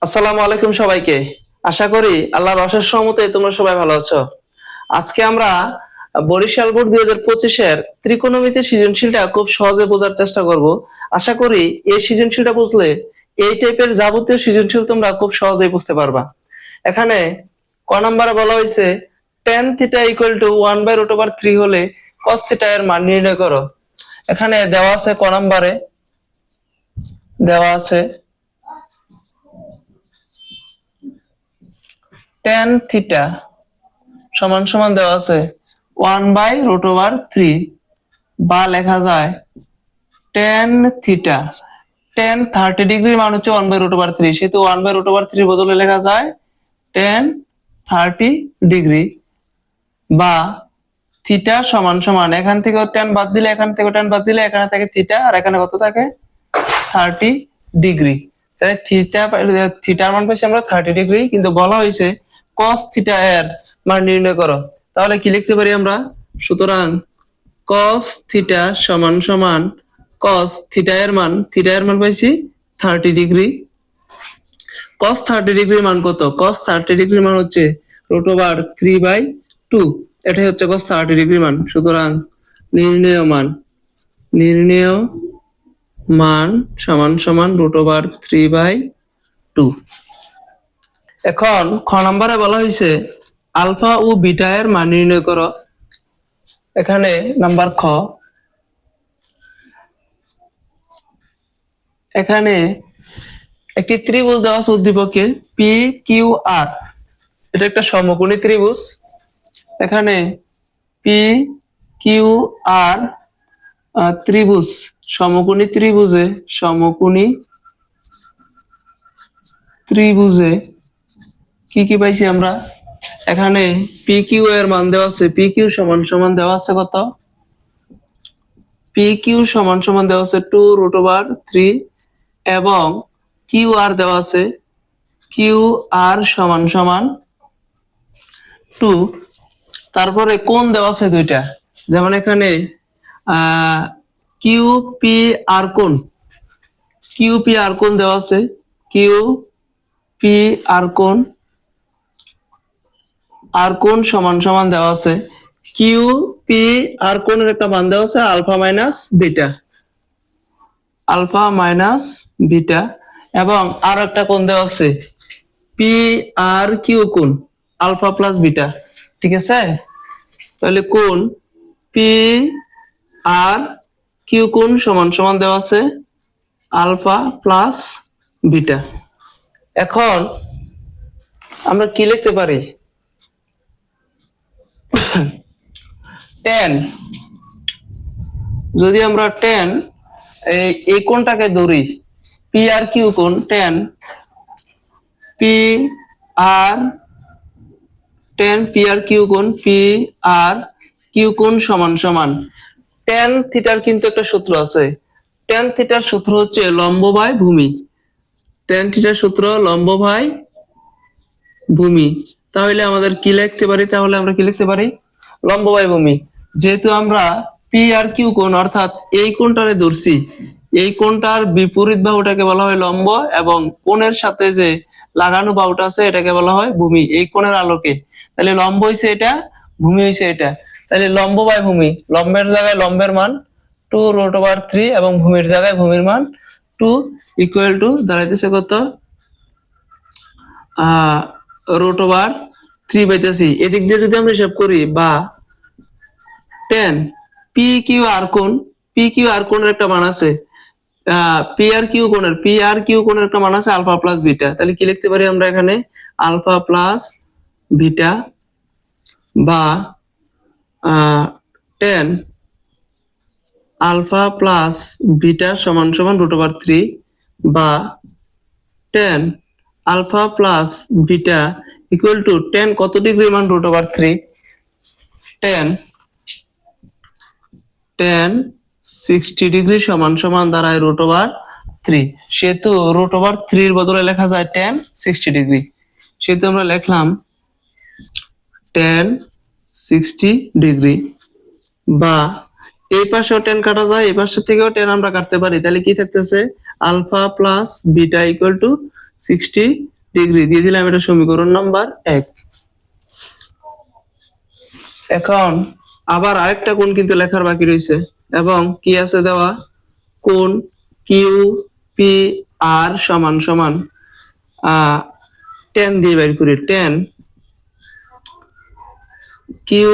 আসসালামু আলাইকুম সবাইকে। আশা করি আল্লাহর অশেষ রহমতে তোমরা সবাই ভালো আছো। আজকে আমরা বরিশাল বোর্ড 2025 এর ত্রিকোণমিতি সৃজনশীলটা খুব সহজে বোঝার চেষ্টা করব। আশা করি এই সৃজনশীলটা বুঝলে এই টাইপের যাবতীয় সৃজনশীল তোমরা খুব সহজেই বুঝতে পারবা। এখানে ক নম্বরে বলা হয়েছে tan থিটা ইকুয়াল টু 1/√3 হলে cos থিটা এর মান নির্ণয় করো। এখানে দেওয়া আছে ক নম্বরে দেওয়া আছে tan থিটা সমান সমান দেওয়া আছে 1/√3 বা লেখা যায় tan থিটা। tan 30 ডিগ্রি মান হচ্ছে 1/√3, সেহেতু 1/√3 বদলে লেখা যায় tan 30 ডিগ্রি বা থিটা সমান সমান এখান থেকে tan বাদ দিলে এখান থেকে tan বাদ দিলে এখানে থাকে থিটা আর এখানে কত থাকে 30 ডিগ্রি। তাহলে থিটার মান পাইছি আমরা 30 ডিগ্রি, কিন্তু বলা হয়েছে cos থিটা এর মান নির্ণয় করো। তাহলে কি লিখতে পারি আমরা? সুতরাং cos থিটা সমান সমান cos থিটা এর মান পাইছি 30 ডিগ্রি। cos 30 ডিগ্রির মান কত? cos 30 ডিগ্রির মান হচ্ছে √3/2। এটাই হচ্ছে cos 30 ডিগ্রির মান। সুতরাং নির্ণেয় মান সমান সমান √3/2। এখন খ নম্বরে বলা হয়েছে আলফা ও বিটা এর মান নির্ণয় করো। এখানে নাম্বার খ, এখানে একটি ত্রিভুজ দেওয়া আছে উদ্দীপকে পি কিউ আর। এটা একটা সমকোণী ত্রিভুজ। এখানে পি কিউ আর ত্রিভুজ, সমকোণী ত্রিভুজে কি কি পাইছি আমরা? এখানে পি কিউ এর মান দেওয়া আছে, পি কিউ সমান সমান দেওয়া আছে কত? পি কিউ সমান সমান দেওয়া আছে 2√3 এবং কিউ আর দেওয়া আছে কিউ আর সমান সমান 2। তারপরে কোণ দেওয়া আছে দুইটা, যেমন এখানে কিউ পি আর কোণ দেওয়া আছে, কিউ পি আর কোণ সমান সমান দেওয়া আছে কিউ পি আর কোণের একটা মান দেওয়া আছে আলফা মাইনাস বিটা এবং আর একটা কোণ দেওয়া আছে পি আর কিউ কোণ আলফা প্লাস বিটা। ঠিক আছে, তাহলে কোণ পি আর কিউ কোণ সমান সমান দেওয়া আছে আলফা প্লাস বিটা। এখন আমরা কি লিখতে পারি? tan, যদি আমরা tan এই কোণটাকে ধরি পি আর কিউ কোণ, tan পি আর কিউ কোণ সমান সমান tan থিটার কিন্তু একটা সূত্র আছে। tan থিটার সূত্র হচ্ছে লম্ব বাই ভূমি। tan থিটার সূত্র লম্ব বাই ভূমি। তাহলে আমাদের কি লিখতে পারি? লম্ব বাই ভূমি। যেহেতু আমরা পি আর কিউ কোণ অর্থাৎ এই কোণটারে ধরছি, এই কোণটার বিপরীত বাহুটাকে বলা হয় লম্ব এবং কোণের সাথে যে লাগানো বাহুটা আছে এটাকে বলা হয় ভূমি, এই কোণের আলোকে। তাহলে লম্ব হইছে এটা, ভূমি হইছে এটা। তাহলে লম্ব বাই ভূমি, লম্বের জায়গায় লম্বের মান 2√3 এবং ভূমির জায়গায় ভূমির মান 2 ইকুয়াল টু দাঁড়াইতেছে কত? √3 পাইতেছি। এদিক দিয়ে যদি আমরা হিসাব করি বা tan পি কিউ আর কোণের একটা মান আছে, পি আর কিউ কোণের একটা মান আছে আলফা প্লাস বিটা। তাহলে কি লিখতে পারি আমরা? এখানে আলফা প্লাস বিটা বা tan আলফা প্লাস বিটা সমান সমান √3 বা tan alpha plus beta equal to tan কত ডিগ্রি মান √3? tan 60 ডিগ্রি সমান সমান দাঁড়ায় √3। সেহেতু √3 এর বদলে লেখা যায় tan 60 ডিগ্রি। সেহেতু আমরা লিখলাম tan 60 ডিগ্রি বা এই পাশেও tan কাটা যায়, এই পাশে থেকেও tan আমরা কাটতে পারি। তাহলে কি থাকতেছে? Alpha plus beta equal to 60 degree দিয়ে দিলাম, এটা সমীকরণ নাম্বার 1। এখন আবার আরেকটা কোণ কিন্তু লেখার বাকি রয়েছে, এবং কি আছে দেওয়া, কোণ কিউ পি আর সমান সমান 10 দিয়ে বের করি। 10 কিউ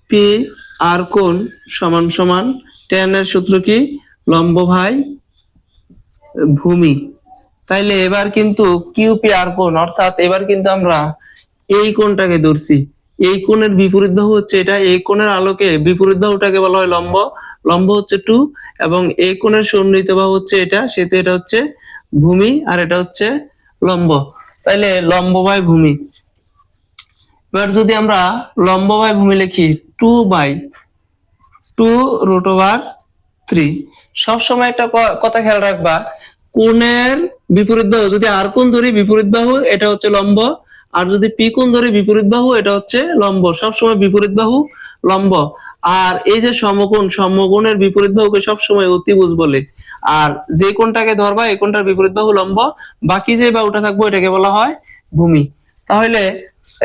পি আর কোণ সমান সমান 10 এর সূত্র কি, লম্ব ভাই ভূমি। তাইলে এবার কিন্তু কিউ পি আর কোণ, অর্থাৎ এবার কিন্তু আমরা এই কোণটাকে ধরছি, এই কোণের বিপরীত বাহু হচ্ছে এটা, এই কোণের আলোকে বিপরীত বাহুটাকে বলা হয় লম্ব, লম্ব হচ্ছে 2, এবং এই কোণের সন্নিহিত বাহু হচ্ছে এটা, সেহেতু এটা হচ্ছে ভূমি আর এটা হচ্ছে লম্ব। তাইলে লম্ব বাই ভূমি। এবার যদি আমরা লম্ব বাই ভূমি লিখি 2/2√3। সবসময় একটা কথা খেয়াল রাখবা, কোণের বিপরীত বাহু যদি আর কোণ ধরি বিপরীত বাহু এটা হচ্ছে লম্ব, আর যদি পি কোণ ধরি বিপরীত বাহু এটা হচ্ছে লম্ব। সবসময় বিপরীত বাহু লম্ব। আর এই যে সমকোণ, সমকোণের বিপরীত বাহুকে সবসময় অতিভুজ বলে। আর যে কোণটাকে ধরবা এই কোণটার বিপরীত বাহু লম্ব, বাকি যে বাহুটা থাকবে এটাকে বলা হয় ভূমি। তাহলে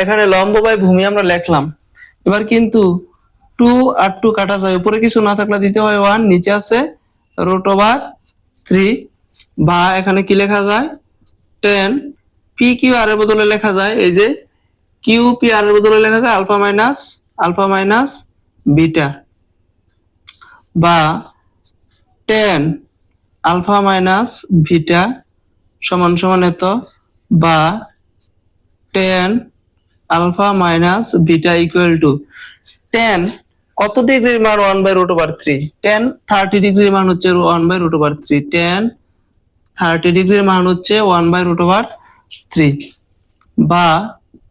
এখানে লম্ব বাই ভূমি আমরা লিখলাম। এবার কিন্তু 2 আর 2 কাটা যায়, উপরে কিছু না থাকলে দিতে হয় 1, নিচে আছে √3, বা এখানে কি লেখা যায় 10 পি কিউ আর এর বদলে লেখা যায়, এই যে কিউ পি আর এর বদলে লেখা যায় আলফা মাইনাস বিটা, বা 10 আলফা মাইনাস বিটা সমান সমান এত, বা 10 alpha minus beta equal to 10 কত ডিগ্রির মান 1/√3, 10 30 ডিগ্রির মান হচ্ছে 1/√3, 10 30 ডিগ্রির মান হচ্ছে 1/√3, বা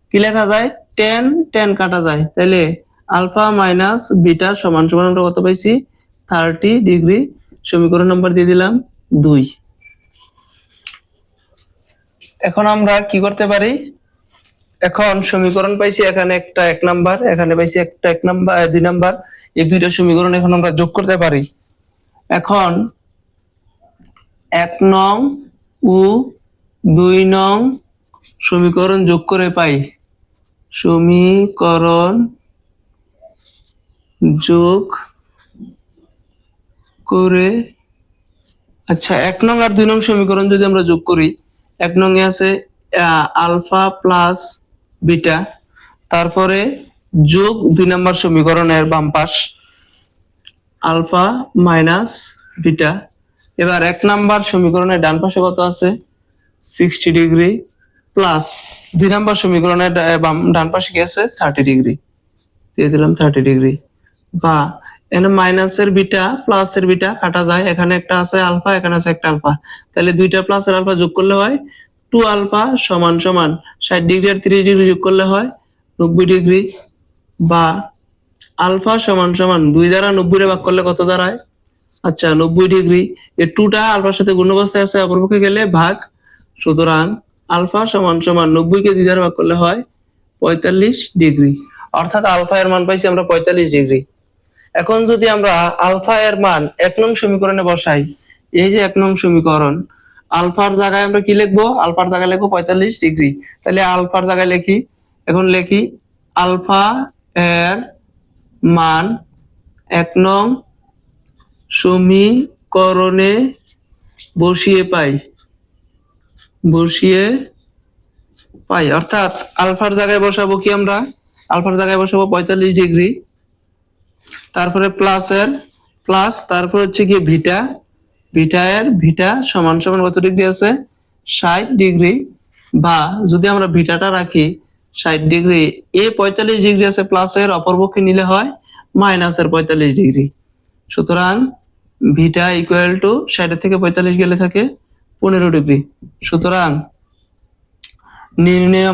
কি লেখা যায় 10 10 কাটা যায়, তাহলে আলফা মাইনাস বিটা সমান সমান আমরা কত পাইছি 30 ডিগ্রি। সমীকরণ নাম্বার দিয়ে দিলাম 2। এখন আমরা কি করতে পারি, এখন সমীকরণ পাইছি, এখানে একটা 1 নাম্বার, এখানে পাইছি একটা 1 নাম্বার 2 নাম্বার, এই দুইটা সমীকরণ এখন আমরা যোগ করতে পারি। এখন 1 নং ও 2 নং সমীকরণ যোগ করে পাই, সমীকরণ যোগ করে, আচ্ছা 1 নং আর 2 নং সমীকরণ যদি আমরা যোগ করি, 1 নং এ আছে আলফা প্লাস বিটা, তারপরে যোগ 2 নম্বর সমীকরণের বাম পাশ আলফা মাইনাস বিটা। এবার 1 নম্বর সমীকরণের ডান পাশে কত আছে 60 ডিগ্রি, প্লাস 2 নম্বর সমীকরণের ডান পাশে কি আছে 30 ডিগ্রি, দিয়ে দিলাম 30 ডিগ্রি, বা এখানে মাইনাসের বিটা প্লাসের বিটা কাটা যায়, এখানে একটা আছে আলফা এখানে আছে একটা আলফা, তাহলে দুইটা প্লাসের আলফা যোগ করলে হয় 2 আলফা সমান সমান 60 ডিগ্রি আর 30 ডিগ্রি যোগ করলে হয় 90 ডিগ্রি, বা আলফা সমান সমান 2 দ্বারা 90 রে ভাগ করলে কত দাঁড়ায়, আচ্ছা 90 ডিগ্রি, এই 2টা আলফার সাথে গুণ অবস্থায় আছে, অপরপক্ষে গেলে ভাগ, সুতরাং আলফা সমান সমান 90 কে 2 দ্বারা ভাগ করলে হয় 45 ডিগ্রি, অর্থাৎ আলফা এর মান পাইছি আমরা 45 ডিগ্রি। এখন যদি আমরা আলফা এর মান 1 নং সমীকরণে বসাই, এই যে 1 নং সমীকরণ, আলফার জায়গায় আমরা কি লিখবো, আলফার জায়গায় লিখবো 45 ডিগ্রি, তাহলে আলফার জায়গায় লিখি, এখন লিখি আলফা এর মান 1 নং সমীকরণে বসিয়ে পাই, অর্থাৎ আলফার জায়গায় বসাবো কি, আমরা আলফার জায়গায় বসাবো 45 ডিগ্রি, তারপরে প্লাসের প্লাস, তারপর হচ্ছে কি ভিটা, ভিটা সমান সমান কত ডিগ্রি আছে 60 ডিগ্রি, বা যদি আমরা ভিটাটা রাখি 60 ডিগ্রি, এ 45 ডিগ্রি আছে প্লাসের, অপরপক্ষে নিলে হয় মাইনাসের 45 ডিগ্রি, সুতরাং ভিটা ইকুয়াল টু 60 থেকে 45 গেলে থাকে 15 ডিগ্রি। সুতরাং নির্ণেয়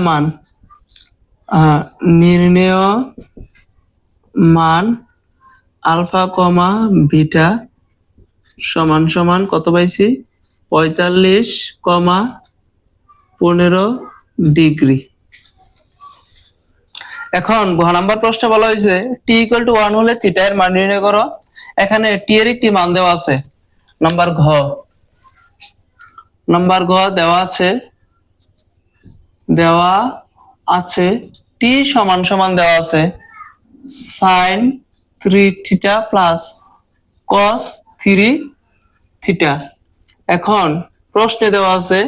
মান আলফা কমা বিটা সমান সমান কত পাইছি 45,15 ডিগ্রি। এখন ঘ নাম্বার প্রশ্নে বলা হয়েছে টি ইকুয়াল টু 1 হলে থিটা এর মান নির্ণয় করো। এখানে টি এর একটি মান দেওয়া আছে, নাম্বার ঘ দেওয়া আছে দেওয়া আছে, টি সমান সমান দেওয়া আছে sine 3 theta plus cos 3 theta. এখন প্রশ্নে দেওয়া আছে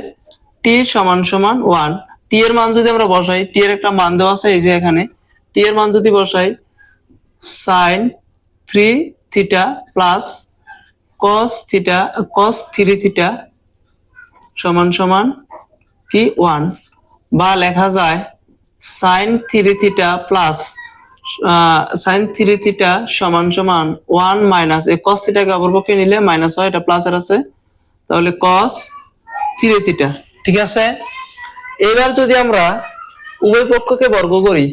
টি সমান সমান 1। টি এর মান যদি আমরা বসাই, টি এর একটা মান দেওয়া আছে এই যে এখানে, টি এর মান যদি বসাই sine 3 theta plus cos 3 theta সমান সমান কি 1, বা লেখা যায় sine 3 theta plus sine 3 theta সমান সমান 1 মাইনাস এই কস থিটাকে অপরপক্ষে নিলে মাইনাস হয়, এটা প্লাস এর আছে, তাহলে কস 3 থিটা। ঠিক আছে, এবার যদি আমরা উভয় পক্ষকে বর্গ করি,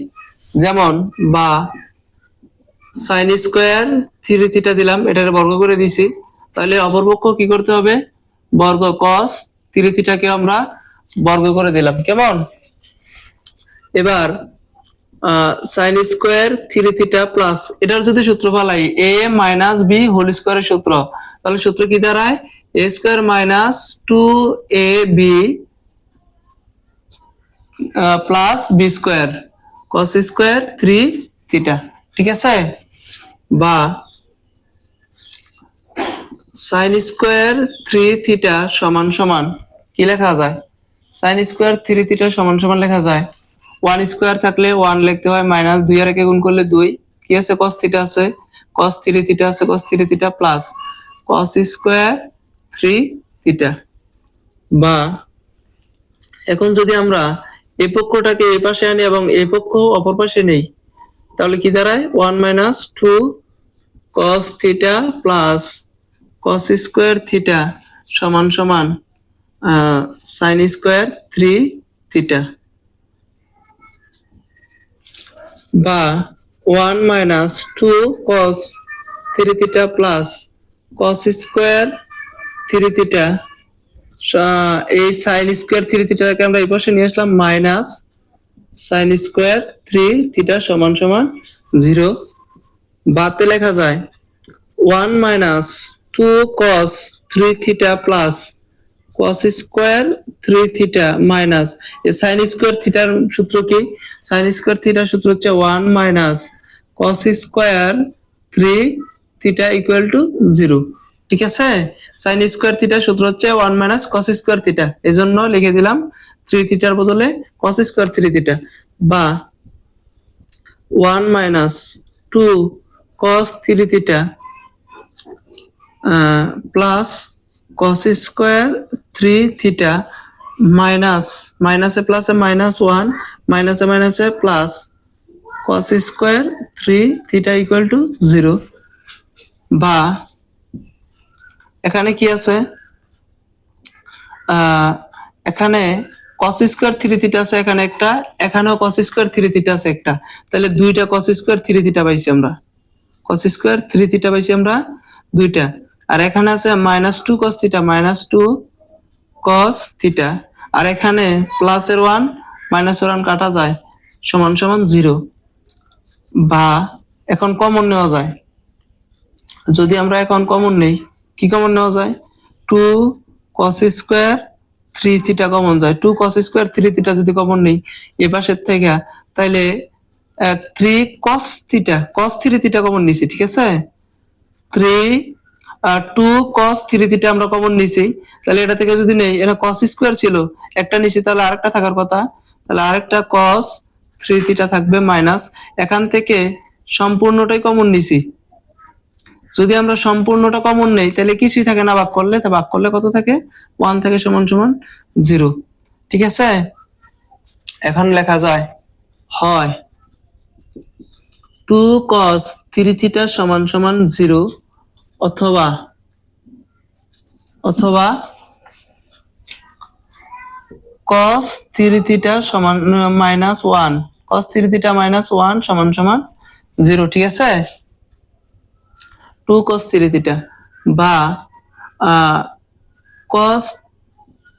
যেমন বা সাইন স্কোয়ার 3 থিটা দিলাম, এটাকে বর্গ করে দিছি, তাহলে অপরপক্ষ কি করতে হবে, বর্গ কস 3 থিটাকে আমরা বর্গ করে দিলাম। কেমন? এবার সাইন স্কোয়ার 3 থিটা প্লাস এটার যদি সূত্র ফলাই এ মাইনাস বি হোল স্কোয়ারের সূত্র, তাহলে সূত্র কি দাঁড়ায় a square minus 2ab plus b square cos square 3 theta. ঠিক আছে, বা সাইন স্কোয়ার 3 থিটা সমান সমান কি লেখা যায়, সাইন স্কোয়ার 3 থিটা সমান সমান লেখা যায় 1 স্কোয়ার থাকলে 1 লিখতে হয়, মাইনাস 2 আর একে গুণ করলে 2, কি আছে cos থিটা আছে, cos 3 থিটা আছে, cos 3 theta plus cos square 3 theta. বা এখন যদি আমরা এই পক্ষটাকে এই পাশে আনি এবং এই পক্ষ অপর পাশে নেই, তাহলে কি দাঁড়ায় 1 minus 2 cos theta plus cos square theta সমান সমান সাইন স্কোয়ার 3 থিটা। বা 1 minus 2 cos 3 theta plus cos square 3 theta, এই সাইন স্কোয়ার 3 থিটাকে আমরা এই পাশে নিয়ে আসলাম, মাইনাস সাইন স্কোয়ার 3 থিটা সমান সমান 0। বাতে লেখা যায় 1 minus 2 cos 3 theta plus cos square 3 theta minus এই সাইন স্কোয়ার থিটার সূত্র কি, সাইন স্কোয়ার থিটার সূত্র হচ্ছে 1 minus cos square 3 theta equal to 0। ঠিক আছে, সাইন স্কোয়ার থিটার সূত্র হচ্ছে 1 মাইনাস cos স্কোয়ার থিটা, এজন্য লিখে দিলাম 3 থিটার বদলে cos স্কোয়ার 3 থিটা। বা 1 minus 2 cos 3 theta plus cos square 3 theta minus মাইনাসে প্লাসে মাইনাস 1 মাইনাসে মাইনাসে plus cos square 3 theta equal to 0। বা এখানে কি আছে, এখানে cos স্কোয়ার 3 থিটা আছে এখানে একটা, এখানেও cos স্কোয়ার 3 থিটা আছে একটা, তাহলে দুইটা cos স্কোয়ার 3 থিটা পাইছি আমরা, cos স্কোয়ার 3 থিটা পাইছি আমরা দুইটা। আর এখানে আছে minus 2 cos theta, minus 2 cos theta, আর এখানে প্লাস এর 1 মাইনাস এর 1 কাটা যায় সমান সমান 0। বা এখন কমন নেওয়া যায়, যদি আমরা এখন কমন নেই, কি কমন নেওয়া যায়, 2 cos স্কোয়ার 3 থিটা কমন যায়, 2 cos স্কোয়ার 3 থিটা যদি কমন নেই এই পাশের থেকে, তাহলে 3 cos theta cos 3 theta common নিছি। ঠিক আছে, 2 cos 3 থিটা আমরা কমন নিছি, তাহলে এটা থেকে যদি নেই, এটা cos স্কোয়ার ছিল একটা নিছি, তাহলে আরেকটা থাকার কথা, তাহলে আরেকটা cos 3 থিটা থাকবে মাইনাস, এখান থেকে সম্পূর্ণটাই কমন নিছি, যদি আমরা সম্পূর্ণটা কমন নেই তাহলে কিছুই থাকে না, ভাগ করলে কত থাকে, 1 থেকে সমান সমান 0। ঠিক আছে, এখন লেখা যায় হয় 2 cos 3 থিটা সমান সমান 0, অথবা cos 3 থিটা সমান মাইনাস 1, cos 3 থিটা মাইনাস 1 সমান সমান 0। ঠিক আছে, 2 cos 3 থিটা বা cos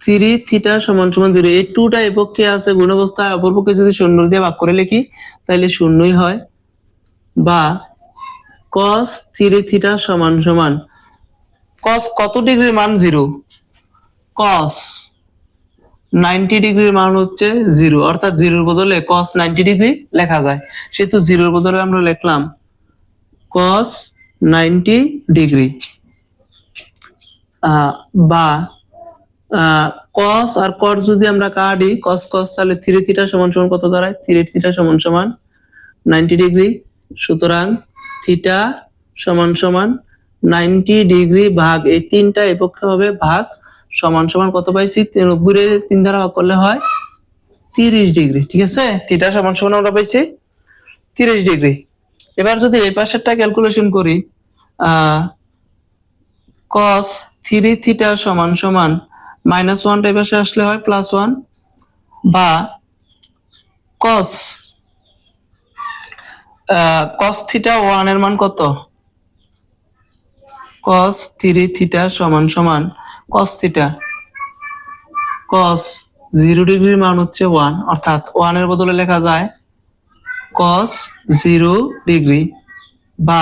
3 থিটা সমান সমান 0, এই 2টা এই পক্ষে আছে গুণ অবস্থায়, অপর পক্ষে যদি 0 দিয়ে ভাগ করে লিখি তাহলে শূন্যই হয়। বা cos 3 থিটা সমান সমান cos কত ডিগ্রির মান 0, cos 90 ডিগ্রির মান হচ্ছে 0, অর্থাৎ 0-র বদলে cos 90 ডিগ্রি লেখা যায়। সেহেতু 0-র বদলে আমরা লিখলাম cos 90 ডিগ্রি। বা cos আর cot যদি আমরা কাটি, cos cos তাহলে 3 থিটা সমান সমান কত দাঁড়ায়? 3 থিটা সমান সমান 90 ডিগ্রি। সুতরাং থিটা সমান সমান 90 ডিগ্রি ভাগ এই তিনটা এই পক্ষে হবে ভাগ সমান সমান কত পাইছি? 90 রে 3 দ্বারা ভাগ করলে হয় 30 ডিগ্রি। ঠিক আছে, থিটা সমান সমান আমরা পাইছি 30 ডিগ্রি। এবার যদি এই পাশেরটা ক্যালকুলেশন করি, cos 3 থিটা সমান সমান -1 এই পাশে আসলে হয় +1, বা cos থিটা 1 এর মান কত? cos 3 থিটা সমান সমান cos থিটা cos 0 ডিগ্রির মান হচ্ছে 1, অর্থাৎ 1 এর বদলে লেখা যায় cos 0 ডিগ্রি, বা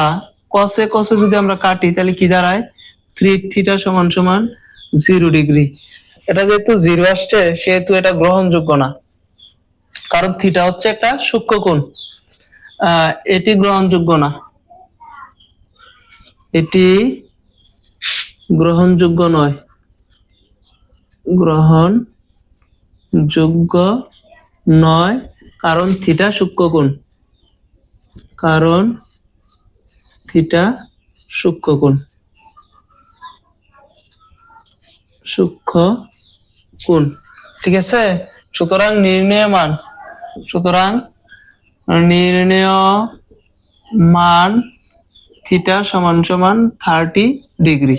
cos এ যদি আমরা কাটি তাহলে কি দাঁড়ায়? 3 থিটা সমান সমান 0 ডিগ্রি। এটা যেহেতু 0 আসছে সেহেতু এটা গ্রহণযোগ্য না, কারণ থিটা হচ্ছে একটা সূক্ষ্মকোণ। এটি গ্রহণযোগ্য না, এটি গ্রহণযোগ্য নয়, গ্রহণযোগ্য নয়, কারণ থিটা সূক্ষ্মকোণ, কারণ থিটা সূক্ষ্মকোণ, সূক্ষ্মকোণ। ঠিক আছে, সুতরাং নির্ণেয় মান থিটা সমান সমান 30 ডিগ্রি।